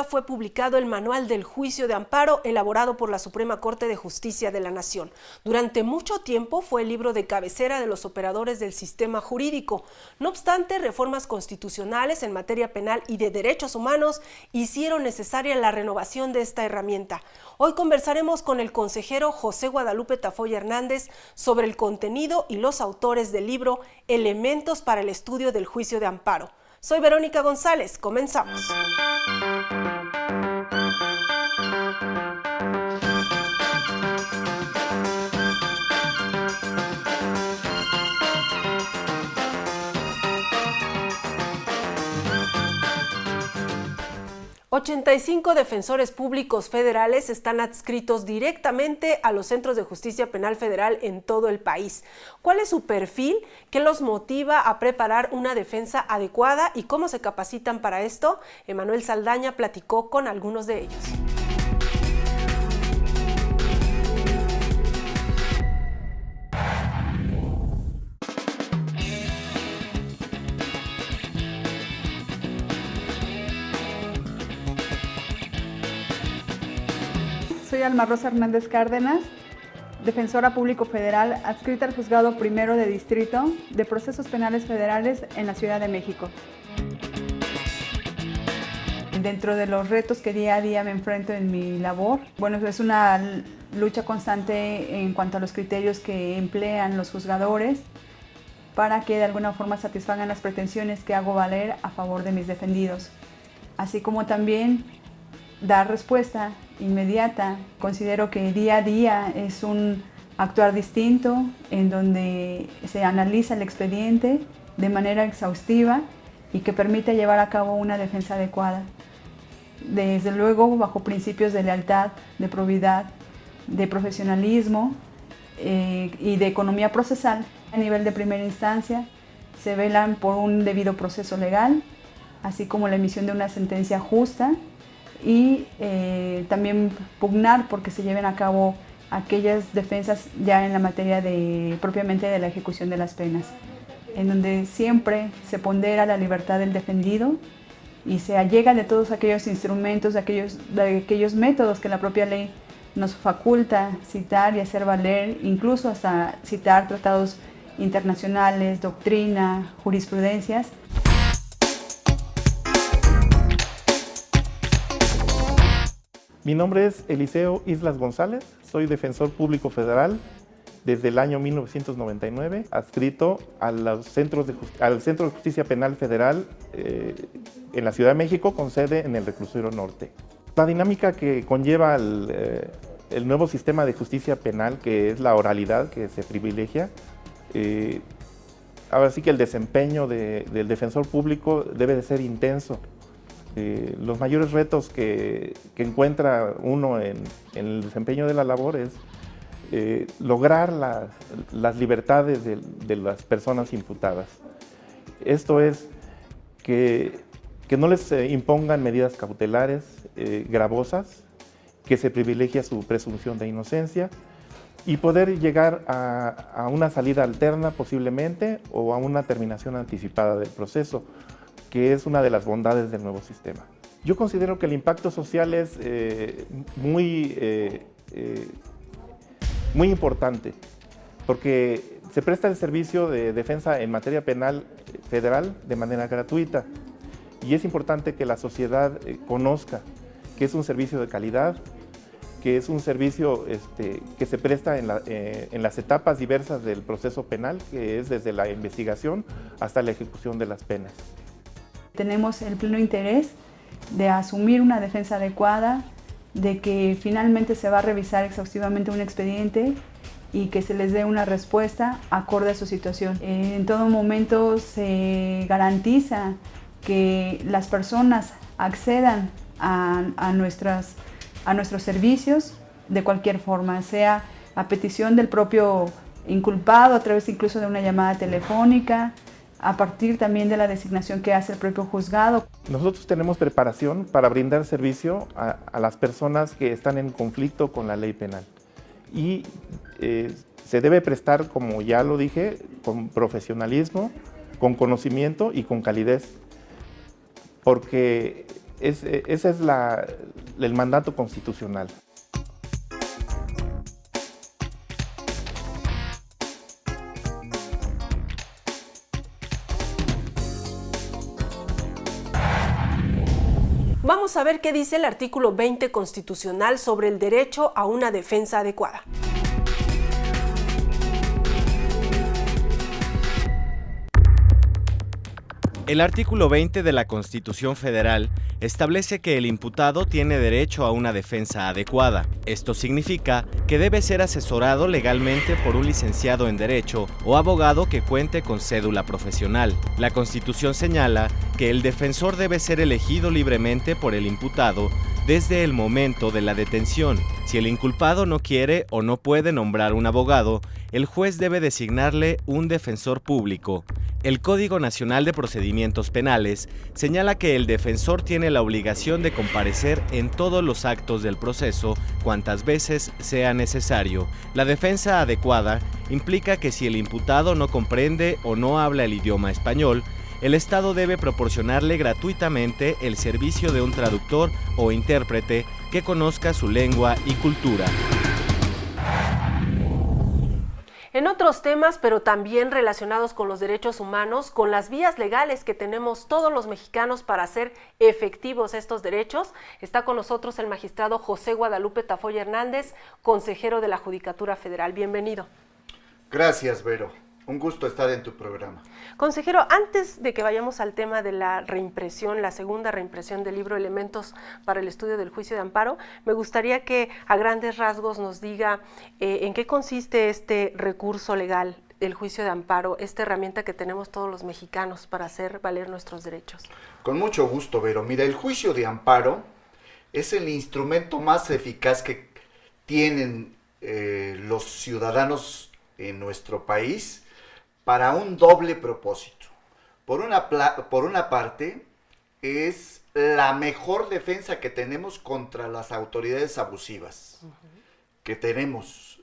Fue publicado el Manual del Juicio de Amparo elaborado por la Suprema Corte de Justicia de la Nación. Durante mucho tiempo fue el libro de cabecera de los operadores del sistema jurídico. No obstante, reformas constitucionales en materia penal y de derechos humanos hicieron necesaria la renovación de esta herramienta. Hoy conversaremos con el consejero José Guadalupe Tafoya Hernández sobre el contenido y los autores del libro Elementos para el estudio del juicio de amparo. Soy Verónica González, comenzamos. 85 defensores públicos federales están adscritos directamente a los centros de justicia penal federal en todo el país. ¿Cuál es su perfil? ¿Qué los motiva a preparar una defensa adecuada y cómo se capacitan para esto? Emanuel Saldaña platicó con algunos de ellos. Soy Alma Rosa Hernández Cárdenas, defensora público federal adscrita al Juzgado Primero de Distrito de Procesos Penales Federales en la Ciudad de México. Dentro de los retos que día a día me enfrento en mi labor, bueno, es una lucha constante en cuanto a los criterios que emplean los juzgadores para que de alguna forma satisfagan las pretensiones que hago valer a favor de mis defendidos, así como también dar respuesta inmediata. Considero que día a día es un actuar distinto en donde se analiza el expediente de manera exhaustiva y que permite llevar a cabo una defensa adecuada. Desde luego bajo principios de lealtad, de probidad, de profesionalismo y de economía procesal. A nivel de primera instancia se velan por un debido proceso legal, así como la emisión de una sentencia justa y también pugnar porque se lleven a cabo aquellas defensas ya en la materia propiamente de la ejecución de las penas, en donde siempre se pondera la libertad del defendido y se allega de todos aquellos instrumentos, de aquellos métodos que la propia ley nos faculta citar y hacer valer, incluso hasta citar tratados internacionales, doctrina, jurisprudencias. Mi nombre es Eliseo Islas González, soy defensor público federal desde el año 1999, adscrito al Centro de Justicia Penal Federal en la Ciudad de México, con sede en el Reclusorio Norte. La dinámica que conlleva el nuevo sistema de justicia penal, que es la oralidad que se privilegia, ahora sí que el desempeño del defensor público debe de ser intenso. Los mayores retos que encuentra uno en el desempeño de la labor es lograr las libertades de las personas imputadas. Esto es que no les impongan medidas cautelares gravosas, que se privilegie su presunción de inocencia y poder llegar a una salida alterna posiblemente o a una terminación anticipada del proceso, que es una de las bondades del nuevo sistema. Yo considero que el impacto social es muy importante, porque se presta el servicio de defensa en materia penal federal de manera gratuita, y es importante que la sociedad conozca que es un servicio de calidad, que es un servicio que se presta en las etapas diversas del proceso penal, que es desde la investigación hasta la ejecución de las penas. Tenemos el pleno interés de asumir una defensa adecuada, de que finalmente se va a revisar exhaustivamente un expediente y que se les dé una respuesta acorde a su situación. En todo momento se garantiza que las personas accedan a nuestros servicios de cualquier forma, sea a petición del propio inculpado, a través incluso de una llamada telefónica, a partir también de la designación que hace el propio juzgado. Nosotros tenemos preparación para brindar servicio a las personas que están en conflicto con la ley penal. Y se debe prestar, como ya lo dije, con profesionalismo, con conocimiento y con calidez. Porque Ese es el mandato constitucional. Vamos a ver qué dice el artículo 20 constitucional sobre el derecho a una defensa adecuada. El artículo 20 de la Constitución Federal establece que el imputado tiene derecho a una defensa adecuada. Esto significa que debe ser asesorado legalmente por un licenciado en Derecho o abogado que cuente con cédula profesional. La Constitución señala que el defensor debe ser elegido libremente por el imputado desde el momento de la detención. Si el inculpado no quiere o no puede nombrar un abogado, el juez debe designarle un defensor público. El Código Nacional de Procedimientos Penales señala que el defensor tiene la obligación de comparecer en todos los actos del proceso cuantas veces sea necesario. La defensa adecuada implica que si el imputado no comprende o no habla el idioma español, el Estado debe proporcionarle gratuitamente el servicio de un traductor o intérprete que conozca su lengua y cultura. En otros temas, pero también relacionados con los derechos humanos, con las vías legales que tenemos todos los mexicanos para hacer efectivos estos derechos, está con nosotros el magistrado José Guadalupe Tafoya Hernández, consejero de la Judicatura Federal. Bienvenido. Gracias, Vero. Un gusto estar en tu programa. Consejero, antes de que vayamos al tema de la reimpresión, la segunda reimpresión del libro Elementos para el Estudio del Juicio de Amparo, me gustaría que a grandes rasgos nos diga en qué consiste este recurso legal, el juicio de amparo, esta herramienta que tenemos todos los mexicanos para hacer valer nuestros derechos. Con mucho gusto, Vero. Mira, el juicio de amparo es el instrumento más eficaz que tienen los ciudadanos en nuestro país para un doble propósito. Por una parte, es la mejor defensa que tenemos contra las autoridades abusivas, que tenemos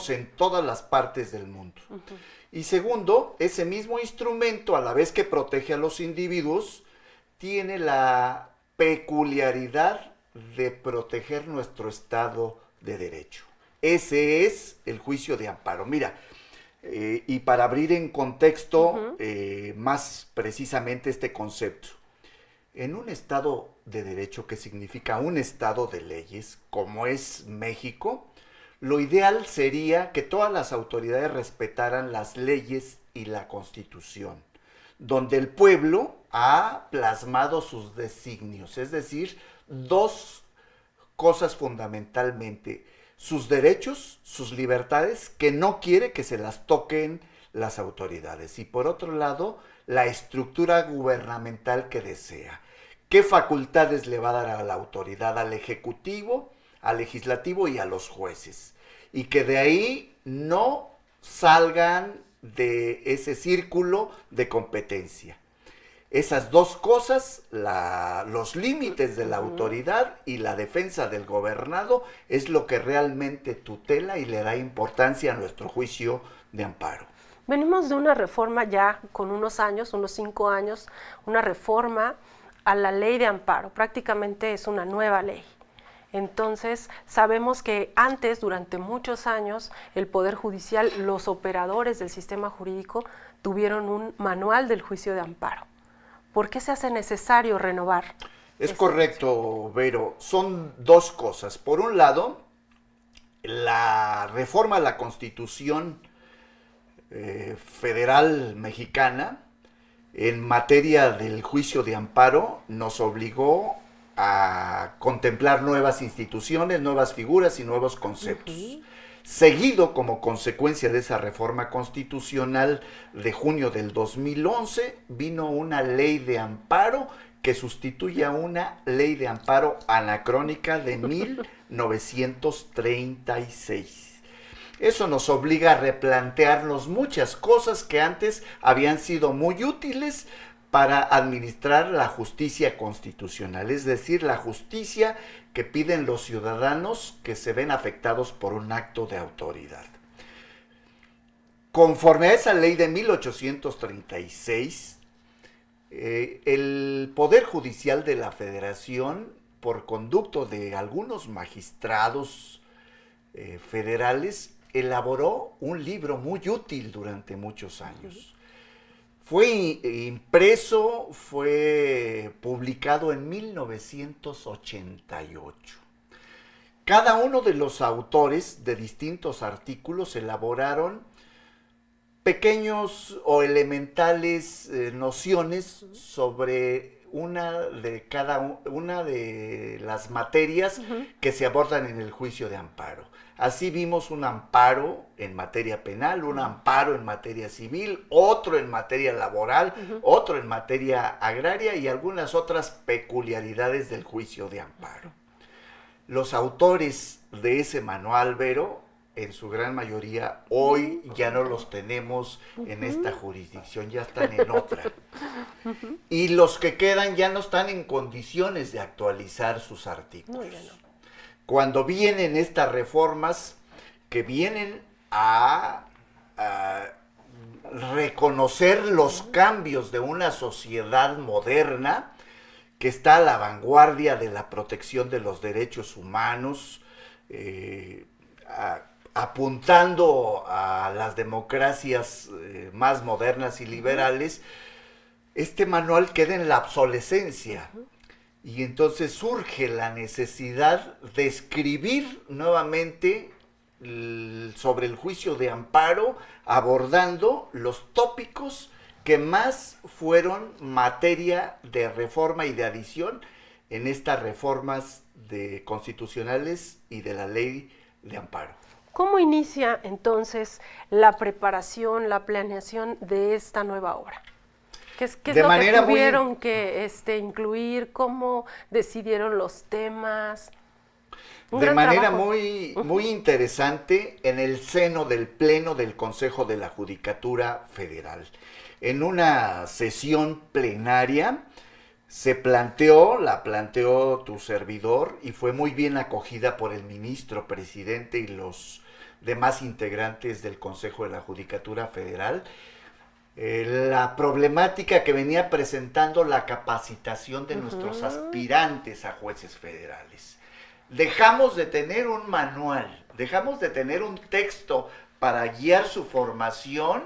en todas las partes del mundo. Y segundo, ese mismo instrumento, a la vez que protege a los individuos, tiene la peculiaridad de proteger nuestro Estado de Derecho. Ese es el juicio de amparo. Mira, y para abrir en contexto más precisamente este concepto, en un Estado de Derecho, que significa un Estado de leyes, como es México, lo ideal sería que todas las autoridades respetaran las leyes y la Constitución, donde el pueblo ha plasmado sus designios, es decir, dos cosas fundamentalmente: sus derechos, sus libertades, que no quiere que se las toquen las autoridades. Y por otro lado, la estructura gubernamental que desea. ¿Qué facultades le va a dar a la autoridad? Al Ejecutivo, al Legislativo y a los jueces. Y que de ahí no salgan de ese círculo de competencia. Esas dos cosas, los límites de la autoridad y la defensa del gobernado, es lo que realmente tutela y le da importancia a nuestro juicio de amparo. Venimos de una reforma ya con unos años, unos 5 años, una reforma a la ley de amparo. Prácticamente es una nueva ley. Entonces, sabemos que antes, durante muchos años, el Poder Judicial, los operadores del sistema jurídico, tuvieron un manual del juicio de amparo. ¿Por qué se hace necesario renovar? Es correcto, Vero. Son dos cosas. Por un lado, la reforma a la Constitución Federal Mexicana en materia del juicio de amparo nos obligó a contemplar nuevas instituciones, nuevas figuras y nuevos conceptos. Seguido, como consecuencia de esa reforma constitucional de junio del 2011, vino una ley de amparo que sustituye a una ley de amparo anacrónica de 1936. Eso nos obliga a replantearnos muchas cosas que antes habían sido muy útiles para administrar la justicia constitucional, es decir, la justicia que piden los ciudadanos que se ven afectados por un acto de autoridad. Conforme a esa ley de 1836, El Poder Judicial de la Federación, por conducto de algunos magistrados federales, elaboró un libro muy útil durante muchos años. Fue impreso, fue publicado en 1988. Cada uno de los autores de distintos artículos elaboraron pequeños o elementales nociones sobre una de las materias que se abordan en el juicio de amparo. Así vimos un amparo en materia penal, un amparo en materia civil, otro en materia laboral, otro en materia agraria y algunas otras peculiaridades del juicio de amparo. Los autores de ese manual, Vero, en su gran mayoría, hoy ya no los tenemos en esta jurisdicción, ya están en otra. Y los que quedan ya no están en condiciones de actualizar sus artículos. Cuando vienen estas reformas que vienen a reconocer los cambios de una sociedad moderna que está a la vanguardia de la protección de los derechos humanos, apuntando a las democracias más modernas y liberales, este manual queda en la obsolescencia. Y entonces surge la necesidad de escribir nuevamente sobre el juicio de amparo, abordando los tópicos que más fueron materia de reforma y de adición en estas reformas constitucionales y de la ley de amparo. ¿Cómo inicia entonces la preparación, la planeación de esta nueva obra? ¿Qué es lo que tuvieron que incluir? ¿Cómo decidieron los temas? De manera muy interesante en el seno del Pleno del Consejo de la Judicatura Federal. En una sesión plenaria la planteó tu servidor y fue muy bien acogida por el ministro presidente y los demás integrantes del Consejo de la Judicatura Federal. La problemática que venía presentando la capacitación de nuestros aspirantes a jueces federales. Dejamos de tener un manual, dejamos de tener un texto para guiar su formación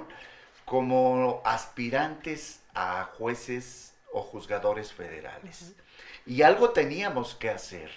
como aspirantes a jueces o juzgadores federales. Y algo teníamos que hacer.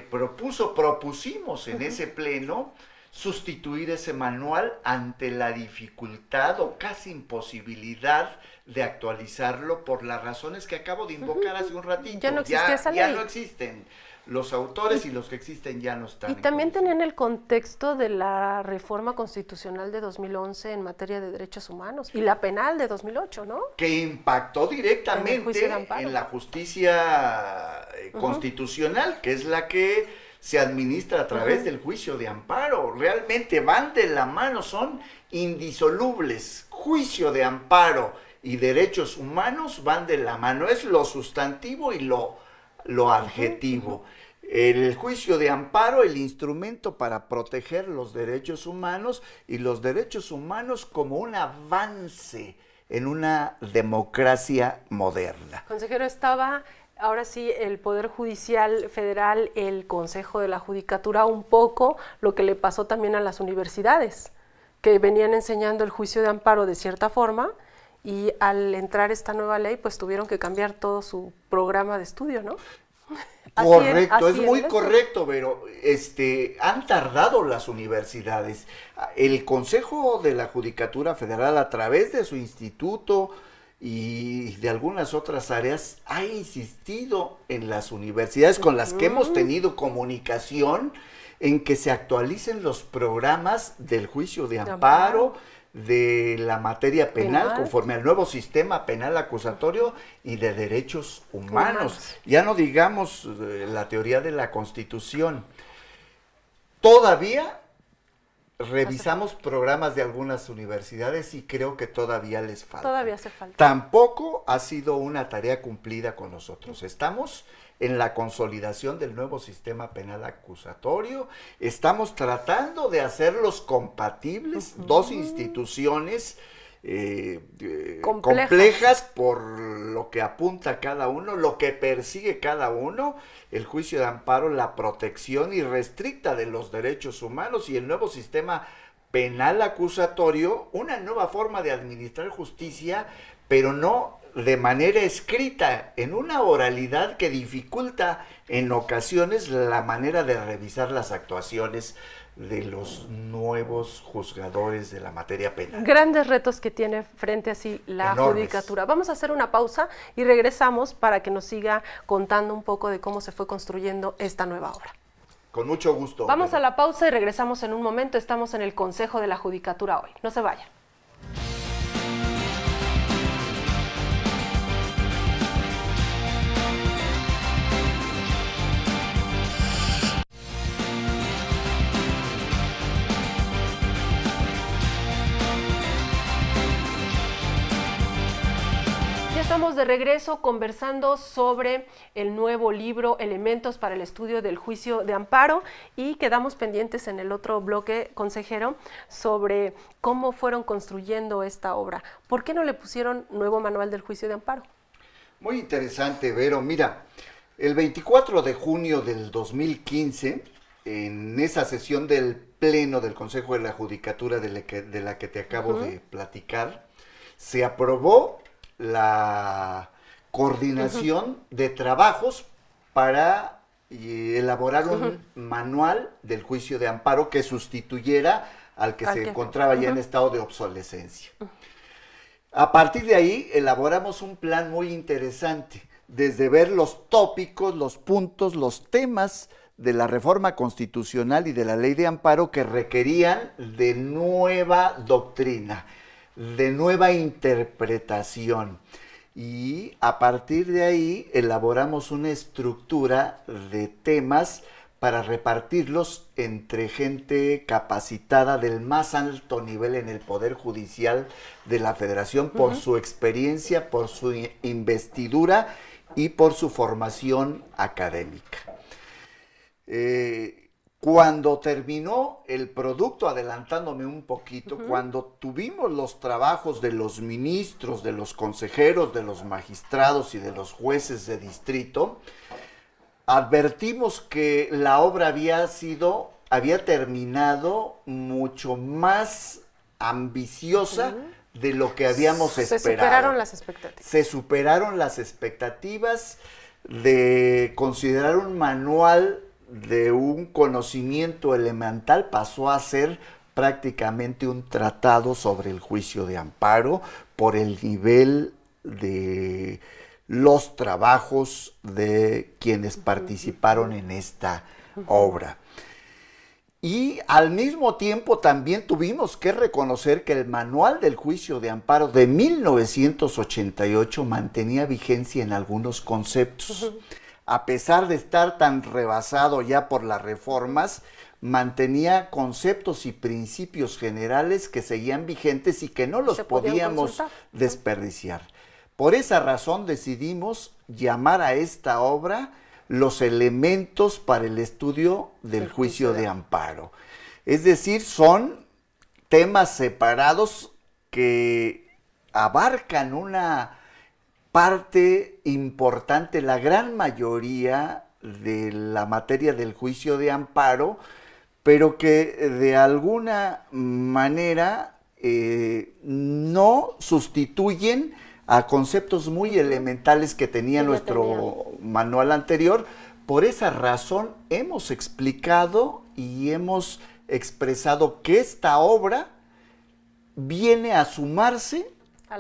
Propusimos en ese pleno sustituir ese manual ante la dificultad o casi imposibilidad de actualizarlo por las razones que acabo de invocar hace un ratito. Ya no existe esa ley. Ya no existen. Los autores y los que existen ya no están. Y también tenían el contexto de la reforma constitucional de 2011 en materia de derechos humanos y la penal de 2008, ¿no? Que impactó directamente en la justicia constitucional, que es la que se administra a través del juicio de amparo. Realmente van de la mano, son indisolubles. Juicio de amparo y derechos humanos van de la mano. Es lo sustantivo y lo adjetivo. El juicio de amparo, el instrumento para proteger los derechos humanos y los derechos humanos como un avance en una democracia moderna. Consejero, estaba ahora sí el Poder Judicial Federal, el Consejo de la Judicatura, un poco lo que le pasó también a las universidades, que venían enseñando el juicio de amparo de cierta forma y al entrar esta nueva ley pues tuvieron que cambiar todo su programa de estudio, ¿no? Correcto, es muy correcto, pero han tardado las universidades. El Consejo de la Judicatura Federal, a través de su instituto y de algunas otras áreas, ha insistido en las universidades con las que hemos tenido comunicación en que se actualicen los programas del juicio de amparo, de la materia penal, conforme al nuevo sistema penal acusatorio y de derechos humanos. Ya no digamos la teoría de la Constitución. Todavía revisamos programas de algunas universidades y creo que todavía les falta. Todavía hace falta. Tampoco ha sido una tarea cumplida con nosotros. Estamos en la consolidación del nuevo sistema penal acusatorio. Estamos tratando de hacerlos compatibles, dos instituciones complejas por lo que apunta cada uno, lo que persigue cada uno, el juicio de amparo, la protección irrestricta de los derechos humanos y el nuevo sistema penal acusatorio, una nueva forma de administrar justicia, pero no de manera escrita, en una oralidad que dificulta en ocasiones la manera de revisar las actuaciones de los nuevos juzgadores de la materia penal. Grandes retos que tiene frente a sí la Enormes. judicatura. Vamos a hacer una pausa y regresamos para que nos siga contando un poco de cómo se fue construyendo esta nueva obra. Con mucho gusto. Vamos a la pausa y regresamos en un momento. Estamos en el Consejo de la Judicatura hoy. No se vayan. Estamos de regreso conversando sobre el nuevo libro Elementos para el estudio del juicio de amparo y quedamos pendientes en el otro bloque, consejero, sobre cómo fueron construyendo esta obra. ¿Por qué no le pusieron nuevo manual del juicio de amparo? Muy interesante, Vero. Mira, el 24 de junio del 2015, en esa sesión del Pleno del Consejo de la Judicatura de la que te acabo de platicar, se aprobó la coordinación de trabajos para elaborar un manual del juicio de amparo que sustituyera al que se encontraba ya en estado de obsolescencia. A partir de ahí elaboramos un plan muy interesante, desde ver los tópicos, los puntos, los temas de la reforma constitucional y de la ley de amparo que requerían de nueva doctrina, de nueva interpretación. Y a partir de ahí elaboramos una estructura de temas para repartirlos entre gente capacitada del más alto nivel en el Poder Judicial de la Federación por su experiencia, por su investidura y por su formación académica. Cuando terminó el producto, adelantándome un poquito, cuando tuvimos los trabajos de los ministros, de los consejeros, de los magistrados y de los jueces de distrito, advertimos que la obra había terminado mucho más ambiciosa de lo que habíamos esperado. Se superaron las expectativas. Se superaron las expectativas de considerar un manual de un conocimiento elemental, pasó a ser prácticamente un tratado sobre el juicio de amparo por el nivel de los trabajos de quienes participaron en esta obra. Y al mismo tiempo también tuvimos que reconocer que el manual del juicio de amparo de 1988 mantenía vigencia en algunos conceptos. A pesar de estar tan rebasado ya por las reformas, mantenía conceptos y principios generales que seguían vigentes y que no los podíamos desperdiciar. Por esa razón decidimos llamar a esta obra Los elementos para el estudio del juicio de amparo. Es decir, son temas separados que abarcan una parte importante, la gran mayoría de la materia del juicio de amparo, pero que de alguna manera no sustituyen a conceptos muy elementales que tenía nuestro manual anterior. Por esa razón hemos explicado y hemos expresado que esta obra viene a sumarse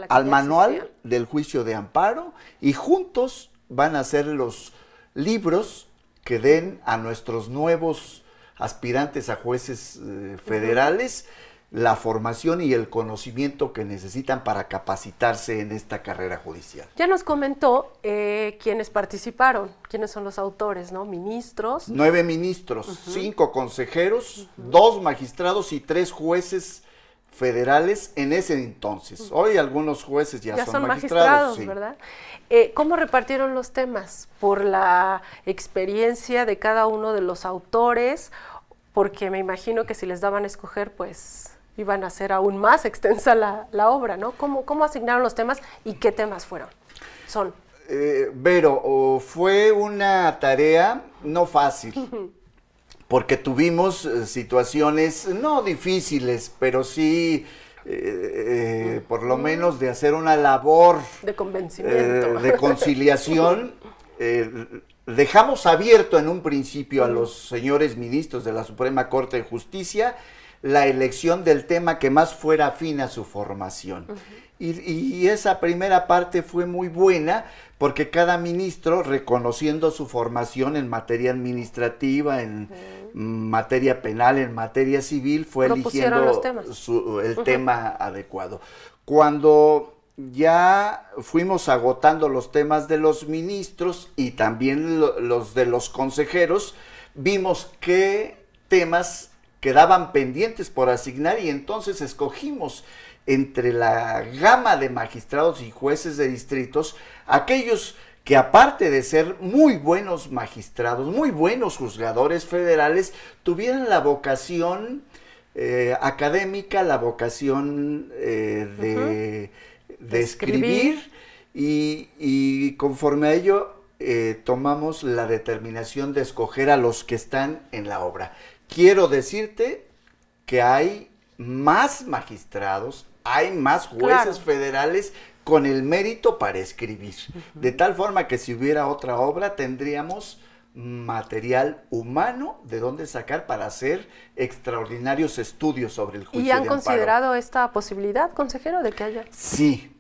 al manual del juicio de amparo y juntos van a ser los libros que den a nuestros nuevos aspirantes a jueces federales la formación y el conocimiento que necesitan para capacitarse en esta carrera judicial. Ya nos comentó quiénes participaron, quiénes son los autores, ¿no? Ministros. 9 ministros, 5 consejeros, 2 magistrados y 3 jueces federales en ese entonces. Hoy algunos jueces ya son magistrados, sí. ¿Verdad? ¿Cómo repartieron los temas? ¿Por la experiencia de cada uno de los autores? Porque me imagino que si les daban a escoger, pues iban a ser aún más extensa la obra, ¿no? ¿Cómo asignaron los temas y qué temas son? Vero, fue una tarea no fácil, porque tuvimos situaciones no difíciles, pero sí, por lo menos de hacer una labor de convencimiento, de conciliación. Dejamos abierto en un principio a los señores ministros de la Suprema Corte de Justicia la elección del tema que más fuera afín a su formación. Y esa primera parte fue muy buena porque cada ministro, reconociendo su formación en materia administrativa, en materia penal, en materia civil, fue eligiendo el tema adecuado. Cuando ya fuimos agotando los temas de los ministros y también los de los consejeros, vimos qué temas quedaban pendientes por asignar y entonces escogimos entre la gama de magistrados y jueces de distritos aquellos que, aparte de ser muy buenos magistrados, muy buenos juzgadores federales, tuvieran la vocación académica, la vocación de escribir y conforme a ello tomamos la determinación de escoger a los que están en la obra. Quiero decirte que hay más magistrados, hay más jueces federales con el mérito para escribir. De tal forma que si hubiera otra obra tendríamos material humano de dónde sacar para hacer extraordinarios estudios sobre el juicio de amparo. ¿Y han considerado esta posibilidad, consejero, de que haya? Sí.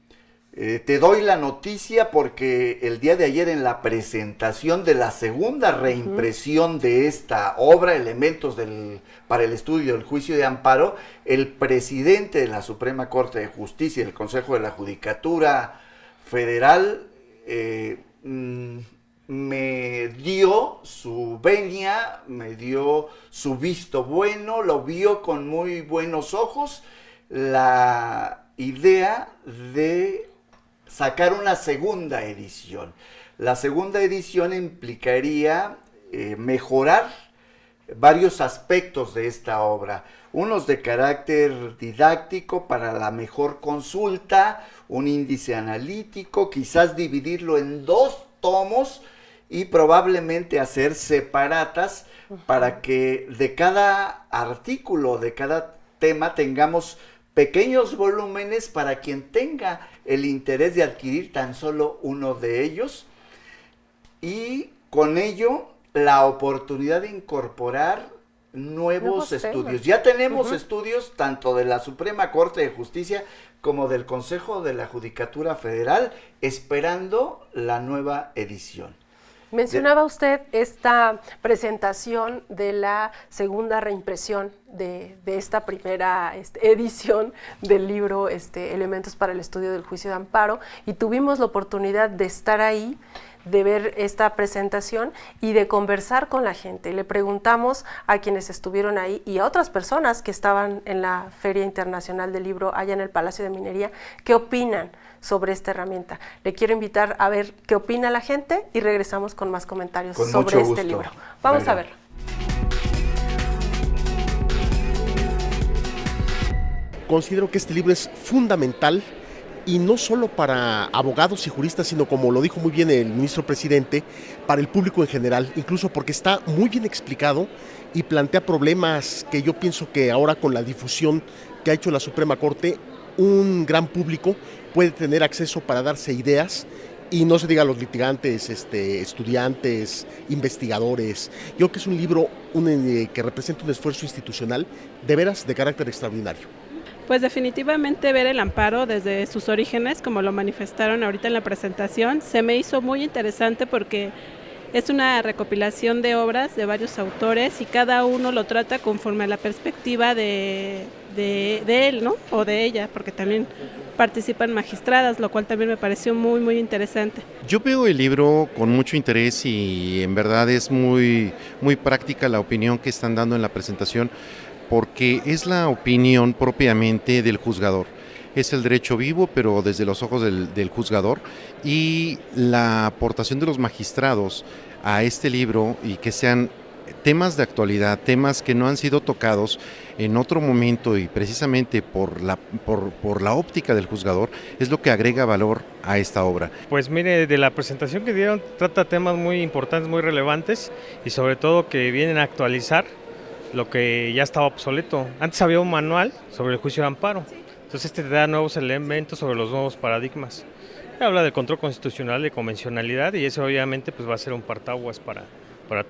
Te doy la noticia porque el día de ayer en la presentación de la segunda reimpresión de esta obra, Elementos para el estudio del juicio de amparo, el presidente de la Suprema Corte de Justicia y el Consejo de la Judicatura Federal me dio su venia, me dio su visto bueno, lo vio con muy buenos ojos, la idea de sacar una segunda edición. La segunda edición implicaría mejorar varios aspectos de esta obra, unos de carácter didáctico para la mejor consulta, un índice analítico, quizás dividirlo en 2 tomos y probablemente hacer separatas para que de cada artículo, de cada tema tengamos pequeños volúmenes para quien tenga el interés de adquirir tan solo uno de ellos y con ello la oportunidad de incorporar nuevos estudios. Ya tenemos estudios tanto de la Suprema Corte de Justicia como del Consejo de la Judicatura Federal esperando la nueva edición. Mencionaba usted esta presentación de la segunda reimpresión de esta primera edición del libro Elementos para el estudio del juicio de amparo, y tuvimos la oportunidad de estar ahí, de ver esta presentación y de conversar con la gente. Le preguntamos a quienes estuvieron ahí y a otras personas que estaban en la Feria Internacional del Libro allá en el Palacio de Minería, qué opinan sobre esta herramienta. Le quiero invitar a ver qué opina la gente y regresamos con más comentarios sobre este libro. Vamos a verlo. Considero que este libro es fundamental y no solo para abogados y juristas, sino, como lo dijo muy bien el ministro presidente, para el público en general, incluso porque está muy bien explicado y plantea problemas que yo pienso que ahora, con la difusión que ha hecho la Suprema Corte, un gran público puede tener acceso para darse ideas, y no se diga los litigantes, estudiantes, investigadores. Yo creo que es un libro que representa un esfuerzo institucional de veras de carácter extraordinario. Pues definitivamente ver el amparo desde sus orígenes, como lo manifestaron ahorita en la presentación, se me hizo muy interesante porque es una recopilación de obras de varios autores y cada uno lo trata conforme a la perspectiva de él, ¿no? O de ella, porque también participan magistradas, lo cual también me pareció muy, muy interesante. Yo veo el libro con mucho interés y en verdad es muy, muy práctica la opinión que están dando en la presentación, porque es la opinión propiamente del juzgador. Es el derecho vivo, pero desde los ojos del juzgador, y la aportación de los magistrados a este libro, y que sean temas de actualidad, temas que no han sido tocados en otro momento y precisamente por la óptica del juzgador, es lo que agrega valor a esta obra. Pues mire, de la presentación que dieron trata temas muy importantes, muy relevantes y sobre todo que vienen a actualizar lo que ya estaba obsoleto. Antes había un manual sobre el juicio de amparo, entonces este te da nuevos elementos sobre los nuevos paradigmas. Habla del control constitucional, de convencionalidad y eso obviamente pues va a ser un partaguas para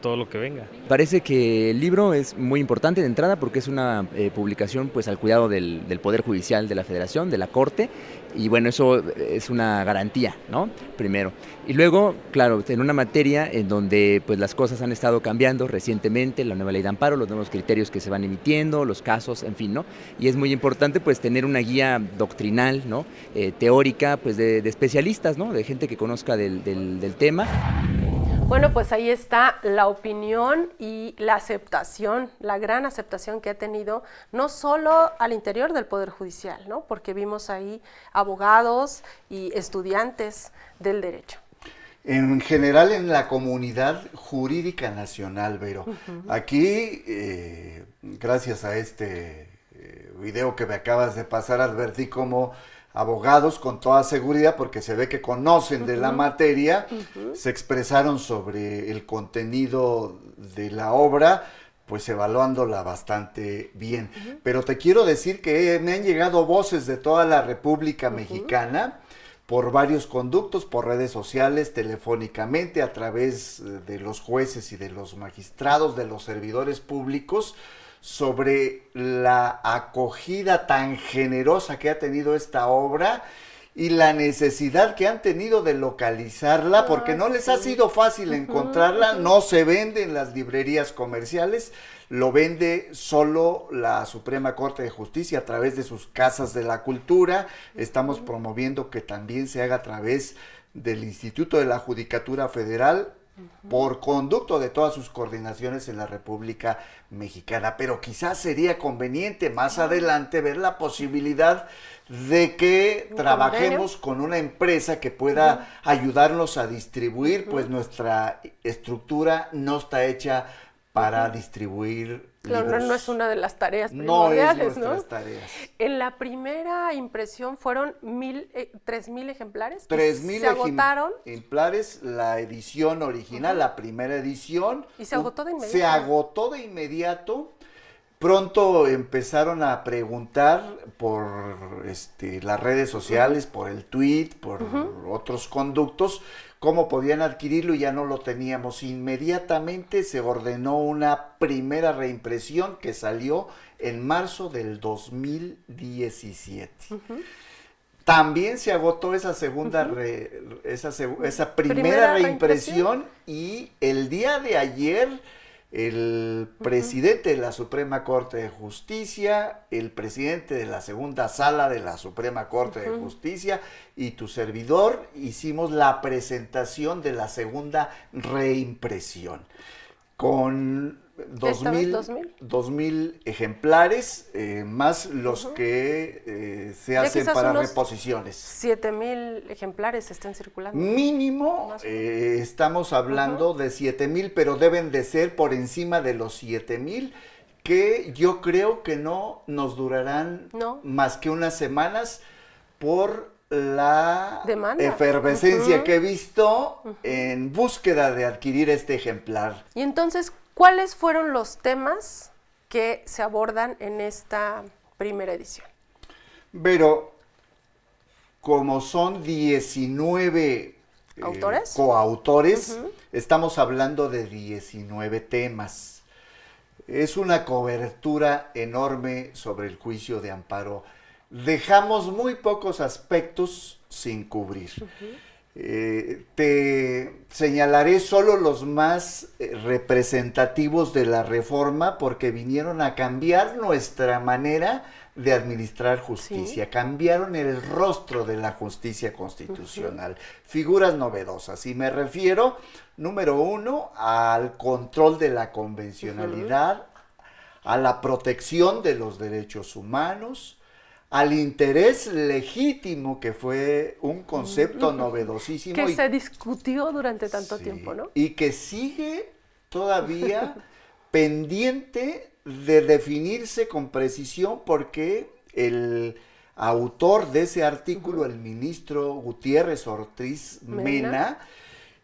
todo lo que venga. Parece que el libro es muy importante de entrada porque es una publicación pues al cuidado del Poder Judicial de la Federación, de la Corte, y bueno, eso es una garantía, ¿no? Primero. Y luego, claro, en una materia en donde pues las cosas han estado cambiando recientemente, la nueva ley de amparo, los nuevos criterios que se van emitiendo, los casos, en fin, ¿no? Y es muy importante pues tener una guía doctrinal, ¿no? Teórica, pues de especialistas, ¿no? De gente que conozca del tema. Bueno, pues ahí está la opinión y la aceptación, la gran aceptación que ha tenido, no solo al interior del Poder Judicial, ¿no? Porque vimos ahí abogados y estudiantes del derecho. En general en la comunidad jurídica nacional, Vero. Aquí, gracias a este video que me acabas de pasar, advertí cómo abogados con toda seguridad, porque se ve que conocen de la materia, se expresaron sobre el contenido de la obra, pues evaluándola bastante bien. Pero te quiero decir que me han llegado voces de toda la República Mexicana, por varios conductos, por redes sociales, telefónicamente, a través de los jueces y de los magistrados, de los servidores públicos, sobre la acogida tan generosa que ha tenido esta obra y la necesidad que han tenido de localizarla, porque no les ha sido fácil encontrarla, no se vende en las librerías comerciales, lo vende solo la Suprema Corte de Justicia a través de sus casas de la cultura. Estamos promoviendo que también se haga a través del Instituto de la Judicatura Federal, por conducto de todas sus coordinaciones en la República Mexicana. Pero quizás sería conveniente más adelante ver la posibilidad de que trabajemos con una empresa que pueda ayudarnos a distribuir, pues nuestra estructura no está hecha para distribuir libros. No es una de las tareas primordiales, no es nuestras tareas. En la primera impresión fueron 3,000 ejemplares. 3,000 se agotaron. ejemplares, la edición original, la primera edición. Y se agotó de inmediato. Se agotó de inmediato. Pronto empezaron a preguntar por las redes sociales, por el tweet, por otros conductos, cómo podían adquirirlo y ya no lo teníamos. Inmediatamente se ordenó una primera reimpresión que salió en marzo del 2017. También se agotó esa segunda, esa primera reimpresión y el día de ayer el presidente de la Suprema Corte de Justicia, el presidente de la segunda sala de la Suprema Corte de Justicia y tu servidor hicimos la presentación de la segunda reimpresión con 2,000 ejemplares, más los que se hacen para reposiciones. 7,000 ejemplares están circulando. Mínimo, estamos hablando de 7,000, pero deben de ser por encima de los 7,000, que yo creo que no nos durarán más que unas semanas por la efervescencia que he visto en búsqueda de adquirir este ejemplar. Y entonces, ¿cuáles fueron los temas que se abordan en esta primera edición? Pero, como son 19 coautores, estamos hablando de 19 temas. Es una cobertura enorme sobre el juicio de amparo. Dejamos muy pocos aspectos sin cubrir. Te señalaré solo los más representativos de la reforma porque vinieron a cambiar nuestra manera de administrar justicia, cambiaron el rostro de la justicia constitucional, figuras novedosas, y me refiero, número uno, al control de la convencionalidad, a la protección de los derechos humanos, al interés legítimo, que fue un concepto novedosísimo. Que se discutió durante tanto tiempo, ¿no? Y que sigue todavía pendiente de definirse con precisión porque el autor de ese artículo, el ministro Gutiérrez Ortiz Mena,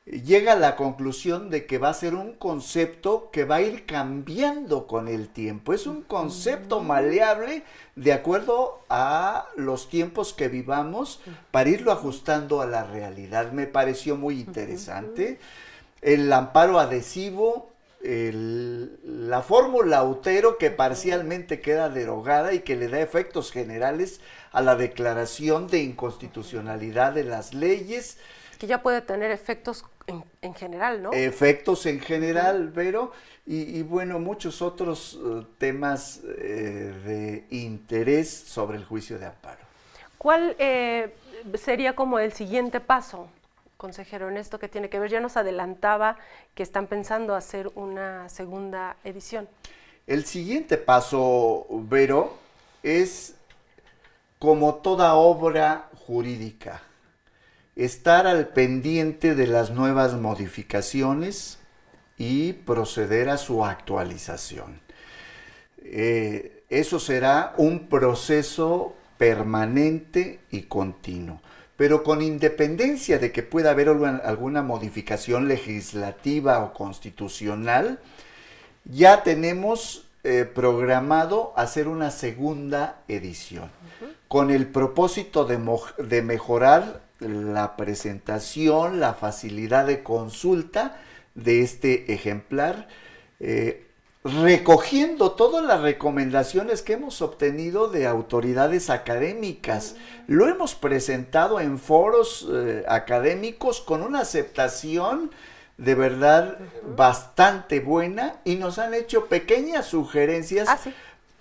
llega a la conclusión de que va a ser un concepto que va a ir cambiando con el tiempo. Es un concepto maleable de acuerdo a los tiempos que vivamos para irlo ajustando a la realidad. Me pareció muy interesante. El amparo adhesivo, la fórmula Utero que parcialmente queda derogada y que le da efectos generales a la declaración de inconstitucionalidad de las leyes. Que ya puede tener efectos en general, ¿no? Efectos en general, Vero, y bueno, muchos otros temas de interés sobre el juicio de amparo. ¿Cuál sería como el siguiente paso, consejero, en esto que tiene que ver? Ya nos adelantaba que están pensando hacer una segunda edición. El siguiente paso, Vero, es como toda obra jurídica, estar al pendiente de las nuevas modificaciones y proceder a su actualización. Eso será un proceso permanente y continuo, pero con independencia de que pueda haber alguna modificación legislativa o constitucional, ya tenemos programado hacer una segunda edición, con el propósito de mejorar la presentación, la facilidad de consulta de este ejemplar, recogiendo todas las recomendaciones que hemos obtenido de autoridades académicas. Lo hemos presentado en foros académicos con una aceptación de verdad bastante buena y nos han hecho pequeñas sugerencias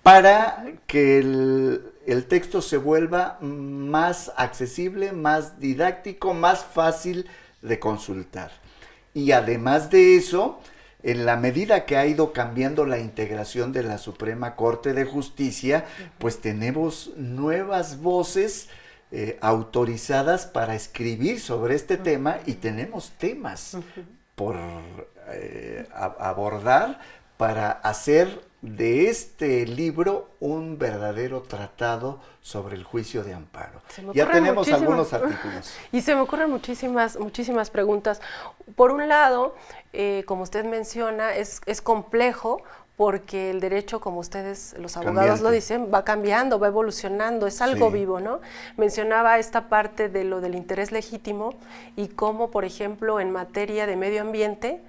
para que el texto se vuelva más accesible, más didáctico, más fácil de consultar. Y además de eso, en la medida que ha ido cambiando la integración de la Suprema Corte de Justicia, pues tenemos nuevas voces autorizadas para escribir sobre este tema y tenemos temas por abordar para hacer de este libro un verdadero tratado sobre el juicio de amparo. Ya tenemos algunos artículos. Y se me ocurren muchísimas preguntas. Por un lado, como usted menciona, es complejo porque el derecho, como ustedes, los abogados lo dicen, va cambiando, va evolucionando, es algo vivo, ¿no? Mencionaba esta parte de lo del interés legítimo y cómo, por ejemplo, en materia de medio ambiente,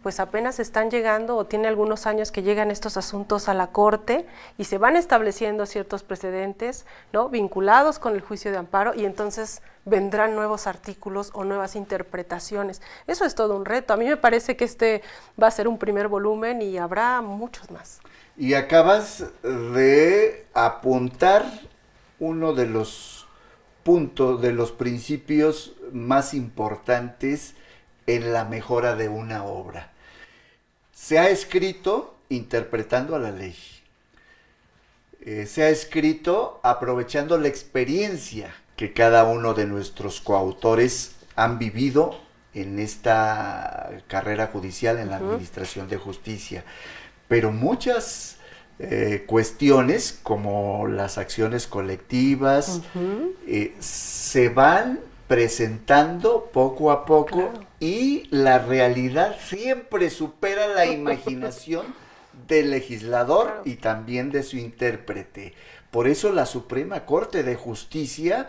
pues apenas están llegando o tiene algunos años que llegan estos asuntos a la Corte y se van estableciendo ciertos precedentes, ¿no?, vinculados con el juicio de amparo, y entonces vendrán nuevos artículos o nuevas interpretaciones. Eso es todo un reto. A mí me parece que este va a ser un primer volumen y habrá muchos más. Y acabas de apuntar uno de los puntos, de los principios más importantes en la mejora de una obra. Se ha escrito interpretando a la ley. Se ha escrito aprovechando la experiencia que cada uno de nuestros coautores han vivido en esta carrera judicial, en la administración de justicia. Pero muchas cuestiones, como las acciones colectivas, se van presentando poco a poco, y la realidad siempre supera la imaginación del legislador y también de su intérprete. Por eso la Suprema Corte de Justicia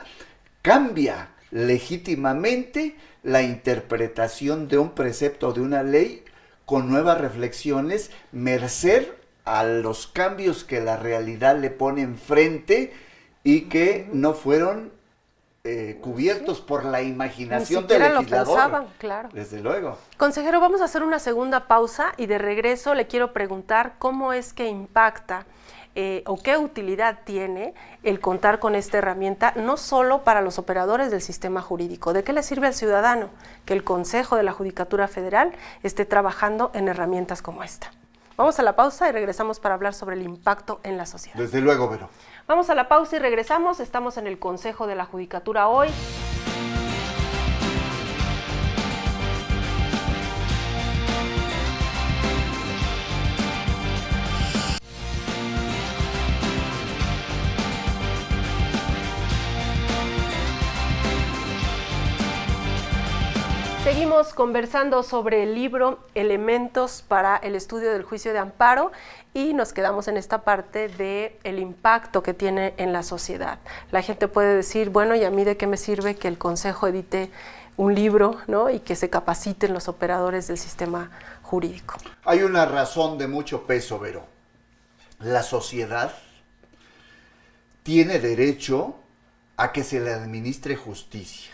cambia legítimamente la interpretación de un precepto de una ley con nuevas reflexiones, merced a los cambios que la realidad le pone enfrente y que no fueron cubiertos por la imaginación del legislador. Lo pensaban, claro. Desde luego. Consejero, vamos a hacer una segunda pausa y de regreso le quiero preguntar cómo es que impacta o qué utilidad tiene el contar con esta herramienta, no solo para los operadores del sistema jurídico. ¿De qué le sirve al ciudadano que el Consejo de la Judicatura Federal esté trabajando en herramientas como esta? Vamos a la pausa y regresamos para hablar sobre el impacto en la sociedad. Desde luego, Vero. Vamos a la pausa y regresamos. Estamos en el Consejo de la Judicatura hoy. Seguimos conversando sobre el libro Elementos para el estudio del juicio de amparo y nos quedamos en esta parte de el impacto que tiene en la sociedad. La gente puede decir, bueno, ¿y a mí de qué me sirve que el Consejo edite un libro, ¿no? Y que se capaciten los operadores del sistema jurídico? Hay una razón de mucho peso, Vero. La sociedad tiene derecho a que se le administre justicia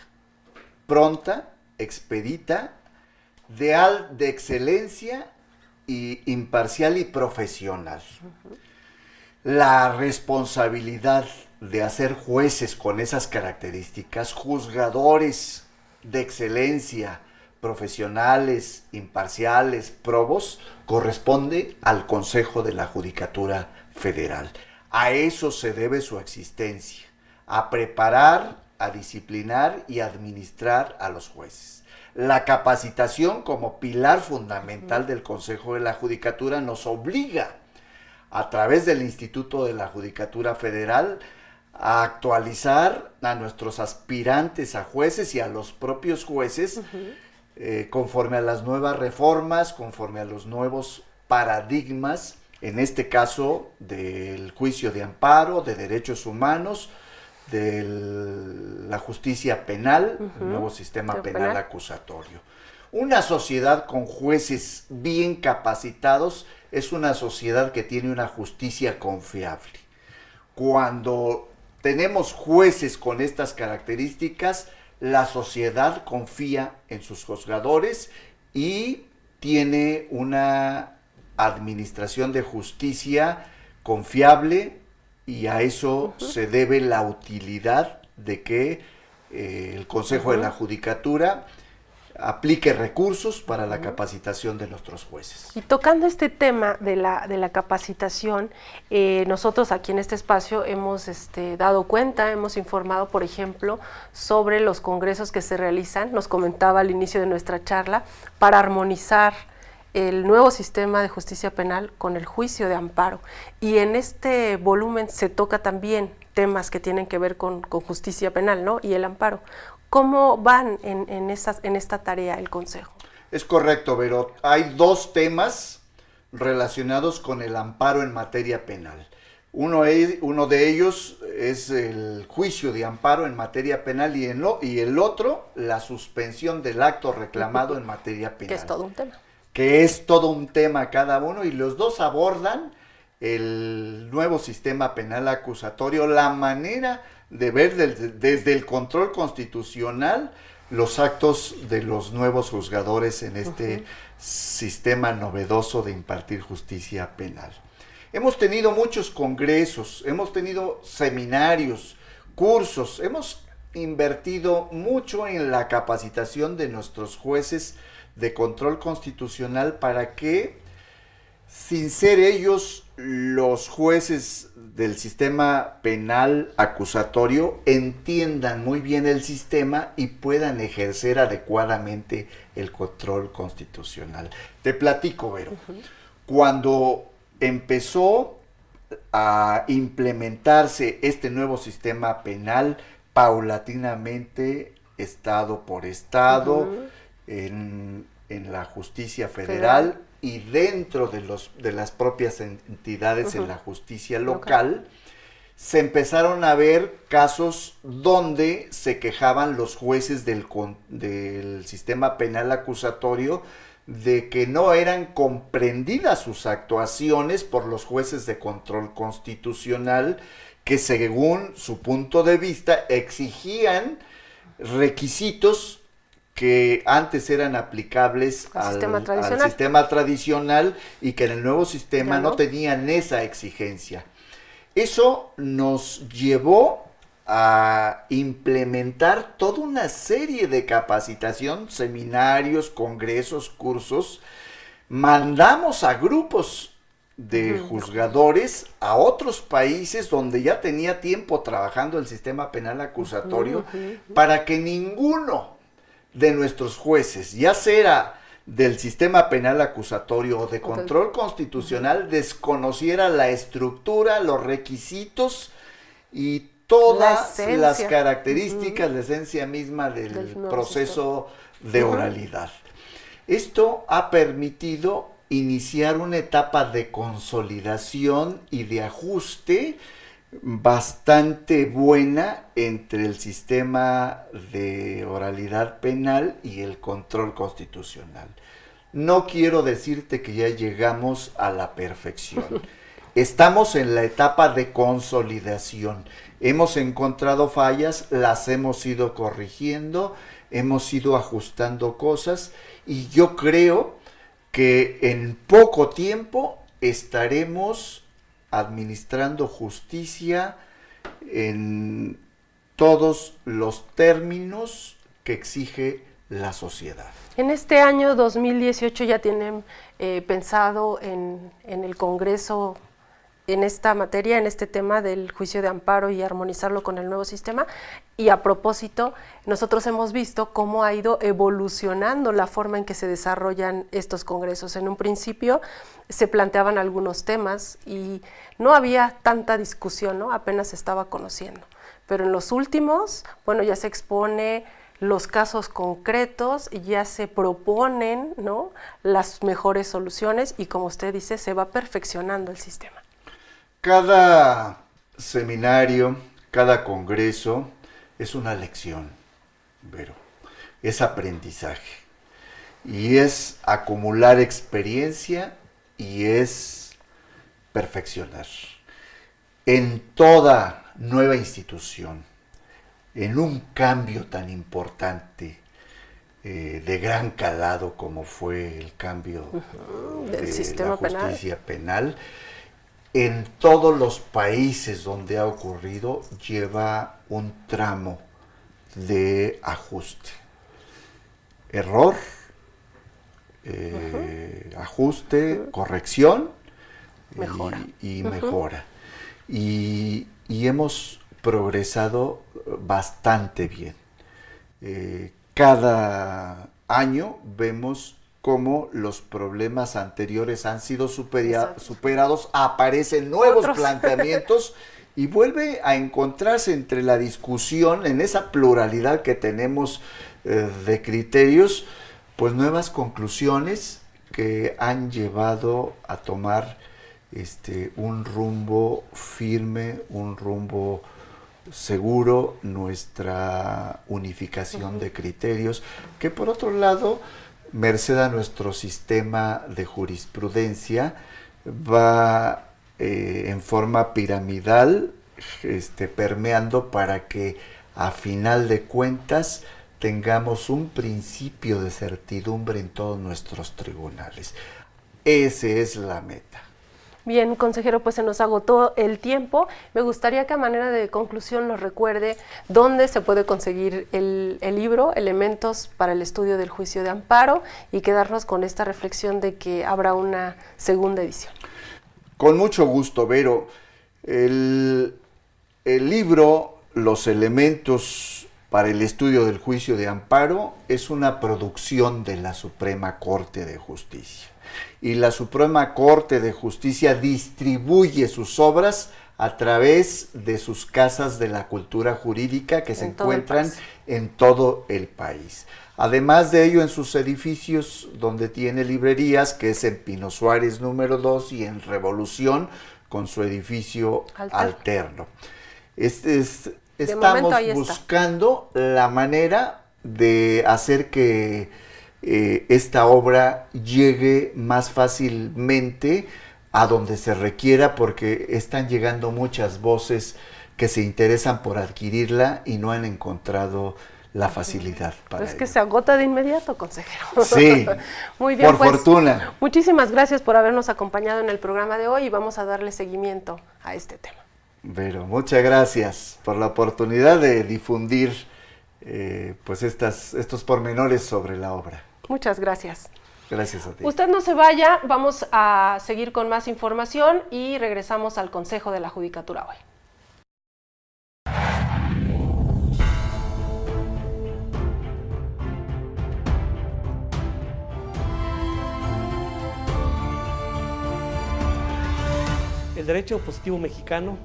pronta, expedita, de excelencia y imparcial y profesional. La responsabilidad de hacer jueces con esas características, juzgadores de excelencia, profesionales, imparciales, probos, corresponde al Consejo de la Judicatura Federal. A eso se debe su existencia, a preparar, a disciplinar y administrar a los jueces. La capacitación como pilar fundamental del Consejo de la Judicatura nos obliga, a través del Instituto de la Judicatura Federal, a actualizar a nuestros aspirantes a jueces y a los propios jueces conforme a las nuevas reformas, conforme a los nuevos paradigmas, en este caso del juicio de amparo, de derechos humanos, de la justicia penal, el nuevo sistema penal acusatorio. Una sociedad con jueces bien capacitados es una sociedad que tiene una justicia confiable. Cuando tenemos jueces con estas características, la sociedad confía en sus juzgadores y tiene una administración de justicia confiable, y a eso se debe la utilidad de que el Consejo de la Judicatura aplique recursos para la capacitación de nuestros jueces. Y tocando este tema de la capacitación, nosotros aquí en este espacio hemos dado cuenta, hemos informado, por ejemplo, sobre los congresos que se realizan, nos comentaba al inicio de nuestra charla, para armonizar el nuevo sistema de justicia penal con el juicio de amparo. Y en este volumen se toca también temas que tienen que ver con justicia penal, ¿no? Y el amparo. ¿Cómo van en esta tarea el Consejo? Es correcto, Vero. Hay dos temas relacionados con el amparo en materia penal. Uno de ellos es el juicio de amparo en materia penal y el otro, la suspensión del acto reclamado en materia penal. Que es todo un tema. Que es todo un tema cada uno, y los dos abordan el nuevo sistema penal acusatorio, la manera de ver desde el control constitucional los actos de los nuevos juzgadores en este sistema novedoso de impartir justicia penal. Hemos tenido muchos congresos, hemos tenido seminarios, cursos, hemos invertido mucho en la capacitación de nuestros jueces de control constitucional para que, sin ser ellos los jueces del sistema penal acusatorio, entiendan muy bien el sistema y puedan ejercer adecuadamente el control constitucional. Te platico, Vero. Cuando empezó a implementarse este nuevo sistema penal, paulatinamente, estado por estado, en la justicia federal y dentro de las propias entidades en la justicia local, se empezaron a ver casos donde se quejaban los jueces del sistema penal acusatorio de que no eran comprendidas sus actuaciones por los jueces de control constitucional, que según su punto de vista exigían requisitos que antes eran aplicables al sistema tradicional y que en el nuevo sistema no tenían esa exigencia. Eso nos llevó a implementar toda una serie de capacitación, seminarios, congresos, cursos. Mandamos a grupos de juzgadores a otros países donde ya tenía tiempo trabajando el sistema penal acusatorio para que ninguno de nuestros jueces, ya sea del sistema penal acusatorio o de control constitucional, desconociera la estructura, los requisitos y todas esencia. las características, la esencia misma del nuevo proceso de oralidad. Esto ha permitido iniciar una etapa de consolidación y de ajuste bastante buena entre el sistema de oralidad penal y el control constitucional. No quiero decirte que ya llegamos a la perfección. Estamos en la etapa de consolidación. Hemos encontrado fallas, las hemos ido corrigiendo, hemos ido ajustando cosas y yo creo que en poco tiempo estaremos administrando justicia en todos los términos que exige la sociedad. En este año 2018 ya tienen pensado en el Congreso en esta materia, en este tema del juicio de amparo y armonizarlo con el nuevo sistema. Y a propósito, nosotros hemos visto cómo ha ido evolucionando la forma en que se desarrollan estos congresos. En un principio se planteaban algunos temas y no había tanta discusión, ¿no? Apenas se estaba conociendo. Pero en los últimos, bueno, ya se expone los casos concretos, ya se proponen, ¿no?, las mejores soluciones y, como usted dice, se va perfeccionando el sistema. Cada seminario, cada congreso es una lección, Vero, es aprendizaje y es acumular experiencia y es perfeccionar. En toda nueva institución, en un cambio tan importante, de gran calado como fue el cambio del sistema la justicia penal, en todos los países donde ha ocurrido lleva un tramo de ajuste. Error, ajuste, corrección, mejora. Y mejora. Y hemos progresado bastante bien. Cada año vemos cómo los problemas anteriores han sido superados, aparecen nuevos planteamientos y vuelve a encontrarse entre la discusión, en esa pluralidad que tenemos de criterios, pues nuevas conclusiones que han llevado a tomar un rumbo firme, un rumbo seguro, nuestra unificación de criterios, que por otro lado, merced a nuestro sistema de jurisprudencia, va en forma piramidal, permeando para que a final de cuentas tengamos un principio de certidumbre en todos nuestros tribunales. Esa es la meta. Bien, consejero, pues se nos agotó el tiempo. Me gustaría que a manera de conclusión nos recuerde dónde se puede conseguir el libro, Elementos para el estudio del juicio de amparo, y quedarnos con esta reflexión de que habrá una segunda edición. Con mucho gusto, Vero. El libro, Los Elementos para el estudio del juicio de amparo, es una producción de la Suprema Corte de Justicia. Y la Suprema Corte de Justicia distribuye sus obras a través de sus casas de la cultura jurídica que se encuentran en todo el país. Además de ello, en sus edificios donde tiene librerías, que es en Pino Suárez número 2 y en Revolución, con su edificio alterno. Estamos buscando la manera de hacer que esta obra llegue más fácilmente a donde se requiera, porque están llegando muchas voces que se interesan por adquirirla y no han encontrado la facilidad para ello. Es que se agota de inmediato, consejero. Sí, muy bien, por fortuna. Muchísimas gracias por habernos acompañado en el programa de hoy y vamos a darle seguimiento a este tema. Pero muchas gracias por la oportunidad de difundir pues estos pormenores sobre la obra. Muchas gracias. Gracias a ti. Usted no se vaya, vamos a seguir con más información y regresamos al Consejo de la Judicatura hoy. El derecho positivo mexicano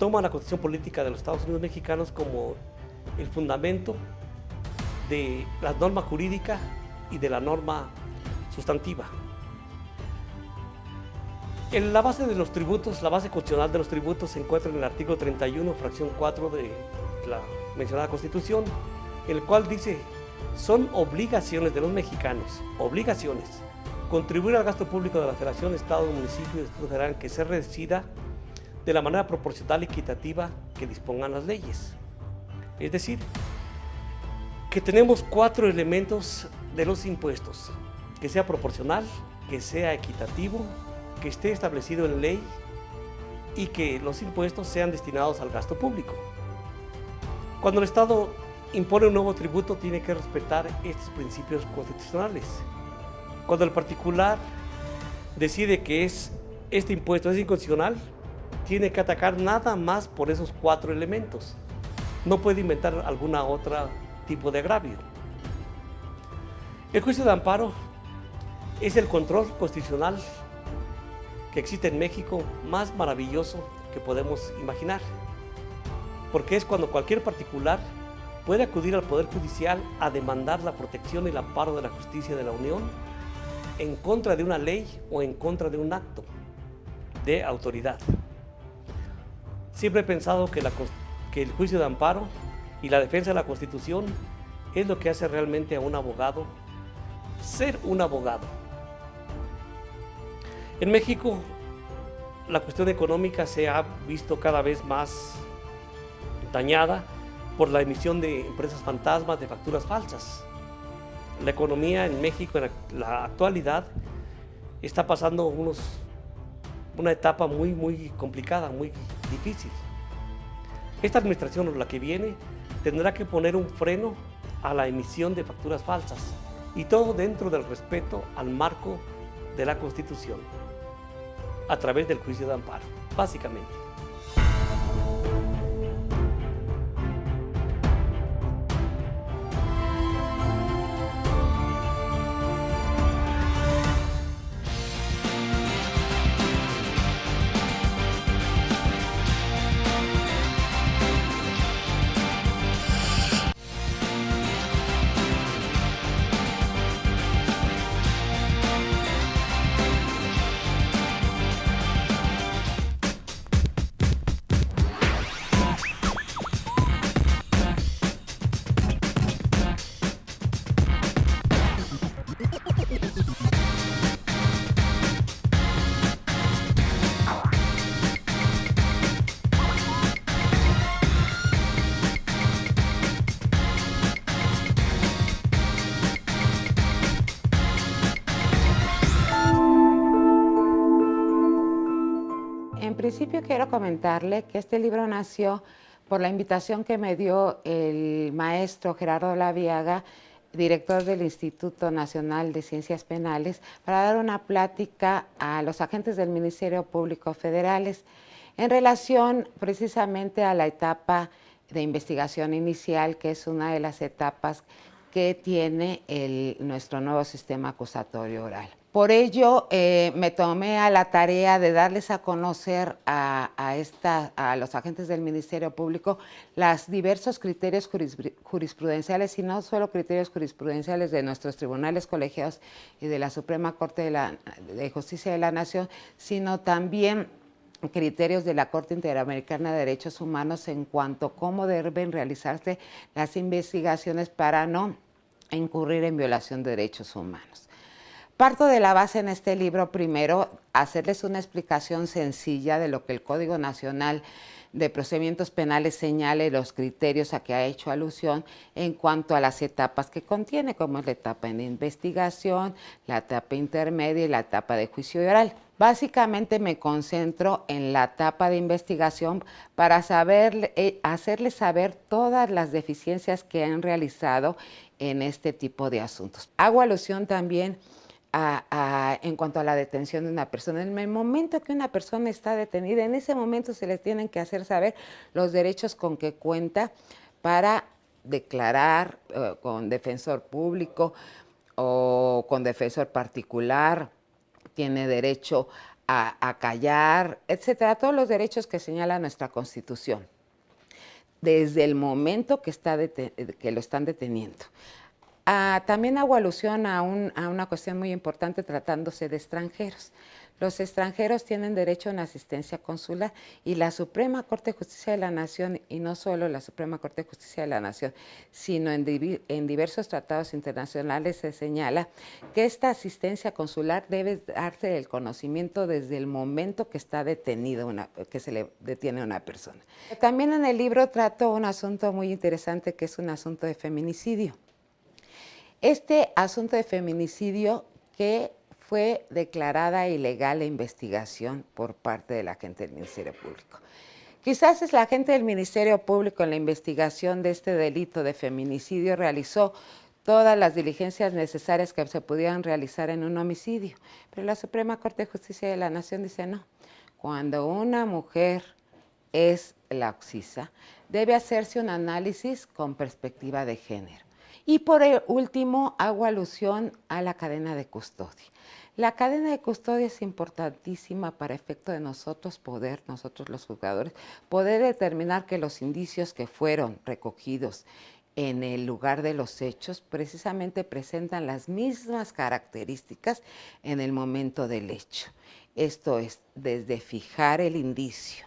toma la Constitución Política de los Estados Unidos Mexicanos como el fundamento de la norma jurídica y de la norma sustantiva. En la base de los tributos, la base constitucional de los tributos se encuentra en el artículo 31, fracción 4 de la mencionada Constitución, el cual dice: son obligaciones de los mexicanos, obligaciones, contribuir al gasto público de la Federación, Estado, Municipio y Distrito Federal en que se resida de la manera proporcional y equitativa que dispongan las leyes. Es decir, que tenemos 4 elementos de los impuestos: que sea proporcional, que sea equitativo, que esté establecido en ley y que los impuestos sean destinados al gasto público. Cuando el Estado impone un nuevo tributo, tiene que respetar estos principios constitucionales. Cuando el particular decide que este impuesto es inconstitucional, tiene que atacar nada más por esos 4 elementos. No puede inventar alguna otra tipo de agravio. El juicio de amparo es el control constitucional que existe en México más maravilloso que podemos imaginar, porque es cuando cualquier particular puede acudir al Poder Judicial a demandar la protección y el amparo de la justicia de la Unión en contra de una ley o en contra de un acto de autoridad. Siempre he pensado que el juicio de amparo y la defensa de la Constitución es lo que hace realmente a un abogado ser un abogado. En México, la cuestión económica se ha visto cada vez más dañada por la emisión de empresas fantasmas, de facturas falsas. La economía en México en la actualidad está pasando una etapa muy complicada, muy difícil. Esta administración o la que viene tendrá que poner un freno a la emisión de facturas falsas, y todo dentro del respeto al marco de la Constitución, a través del juicio de amparo, básicamente. En principio quiero comentarle que este libro nació por la invitación que me dio el maestro Gerardo Laviaga, director del Instituto Nacional de Ciencias Penales, para dar una plática a los agentes del Ministerio Público Federales en relación precisamente a la etapa de investigación inicial, que es una de las etapas que tiene nuestro nuevo sistema acusatorio oral. Por ello, me tomé a la tarea de darles a conocer a los agentes del Ministerio Público los diversos criterios jurisprudenciales, y no solo criterios jurisprudenciales de nuestros tribunales colegiados y de la Suprema Corte de Justicia de la Nación, sino también criterios de la Corte Interamericana de Derechos Humanos en cuanto a cómo deben realizarse las investigaciones para no incurrir en violación de derechos humanos. Parto de la base en este libro, primero, hacerles una explicación sencilla de lo que el Código Nacional de Procedimientos Penales señala y los criterios a que ha hecho alusión en cuanto a las etapas que contiene, como es la etapa de investigación, la etapa intermedia y la etapa de juicio oral. Básicamente me concentro en la etapa de investigación para hacerles saber todas las deficiencias que han realizado en este tipo de asuntos. Hago alusión también en cuanto a la detención de una persona. En el momento que una persona está detenida, en ese momento se le tienen que hacer saber los derechos con que cuenta para declarar con defensor público o con defensor particular. Tiene derecho a callar, etcétera, todos los derechos que señala nuestra Constitución, desde el momento que lo están deteniendo. También hago alusión a una cuestión muy importante tratándose de extranjeros. Los extranjeros tienen derecho a una asistencia consular y la Suprema Corte de Justicia de la Nación, y no solo la Suprema Corte de Justicia de la Nación, sino en diversos tratados internacionales se señala que esta asistencia consular debe darse del conocimiento desde el momento que está detenido, que se le detiene a una persona. También en el libro trato un asunto muy interesante que es un asunto de feminicidio. Este asunto de feminicidio que fue declarada ilegal la investigación por parte de la gente del Ministerio Público. Quizás es la gente del Ministerio Público en la investigación de este delito de feminicidio realizó todas las diligencias necesarias que se pudieran realizar en un homicidio, pero la Suprema Corte de Justicia de la Nación dice no. Cuando una mujer es la occisa, debe hacerse un análisis con perspectiva de género. Y por último, hago alusión a la cadena de custodia. La cadena de custodia es importantísima para efecto de nosotros los juzgadores, poder determinar que los indicios que fueron recogidos en el lugar de los hechos precisamente presentan las mismas características en el momento del hecho. Esto es, desde fijar el indicio,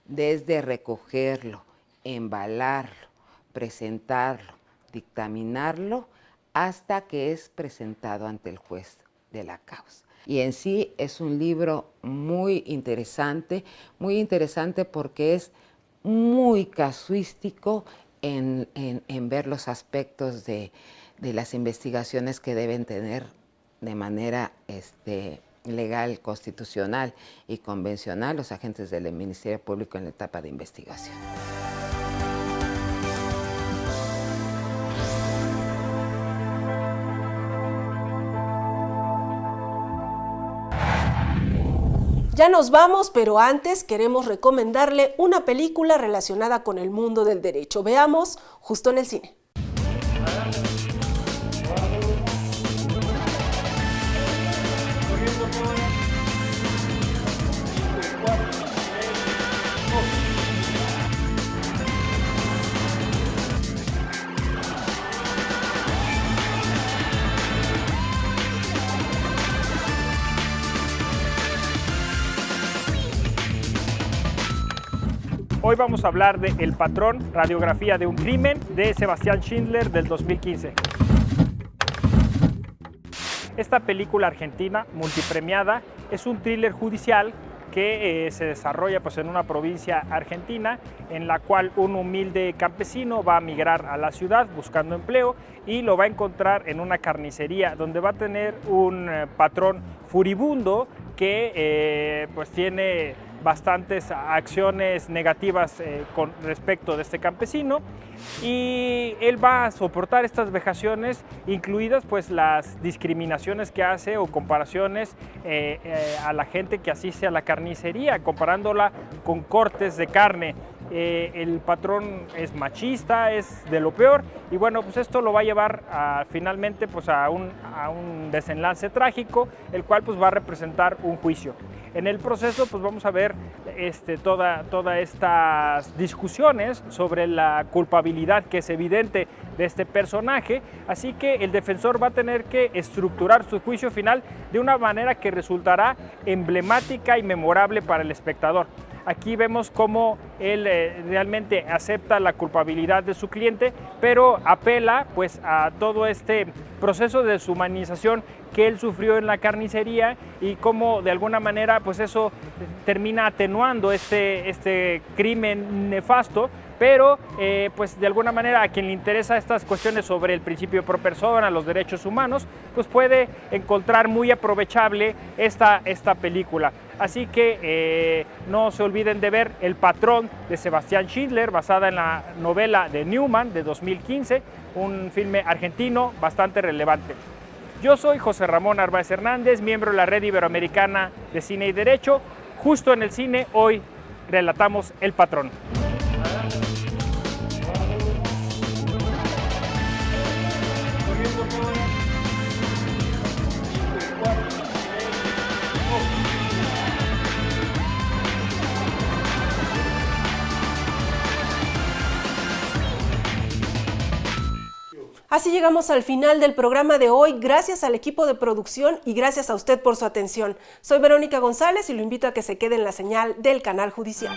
desde recogerlo, embalarlo, presentarlo, dictaminarlo, hasta que es presentado ante el juez de la causa. Y en sí es un libro muy interesante porque es muy casuístico en ver los aspectos de las investigaciones que deben tener de manera legal, constitucional y convencional los agentes del Ministerio Público en la etapa de investigación. Ya nos vamos, pero antes queremos recomendarle una película relacionada con el mundo del derecho. Veamos Justo en el cine. Hoy vamos a hablar de El Patrón, radiografía de un crimen, de Sebastián Schindler del 2015. Esta película argentina, multipremiada, es un thriller judicial que se desarrolla en una provincia argentina en la cual un humilde campesino va a migrar a la ciudad buscando empleo y lo va a encontrar en una carnicería donde va a tener un patrón furibundo que tiene bastantes acciones negativas con respecto de este campesino y él va a soportar estas vejaciones, incluidas las discriminaciones que hace o comparaciones a la gente que asiste a la carnicería, comparándola con cortes de carne. El patrón es machista, es de lo peor y esto lo va a llevar finalmente a un desenlace trágico, el cual va a representar un juicio. En el proceso vamos a ver todas estas discusiones sobre la culpabilidad que es evidente de este personaje, así que el defensor va a tener que estructurar su juicio final de una manera que resultará emblemática y memorable para el espectador. Aquí vemos cómo él realmente acepta la culpabilidad de su cliente, pero apela a todo este proceso de deshumanización que él sufrió en la carnicería y cómo de alguna manera eso termina atenuando este crimen nefasto, pero de alguna manera a quien le interesa estas cuestiones sobre el principio pro persona, los derechos humanos, puede encontrar muy aprovechable esta película. Así que no se olviden de ver El Patrón de Sebastián Schindler, basada en la novela de Newman de 2015, un filme argentino bastante relevante. Yo soy José Ramón Arbaez Hernández, miembro de la Red Iberoamericana de Cine y Derecho. Justo en el cine, hoy relatamos El Patrón. Así llegamos al final del programa de hoy. Gracias al equipo de producción y gracias a usted por su atención. Soy Verónica González y lo invito a que se quede en la señal del Canal Judicial.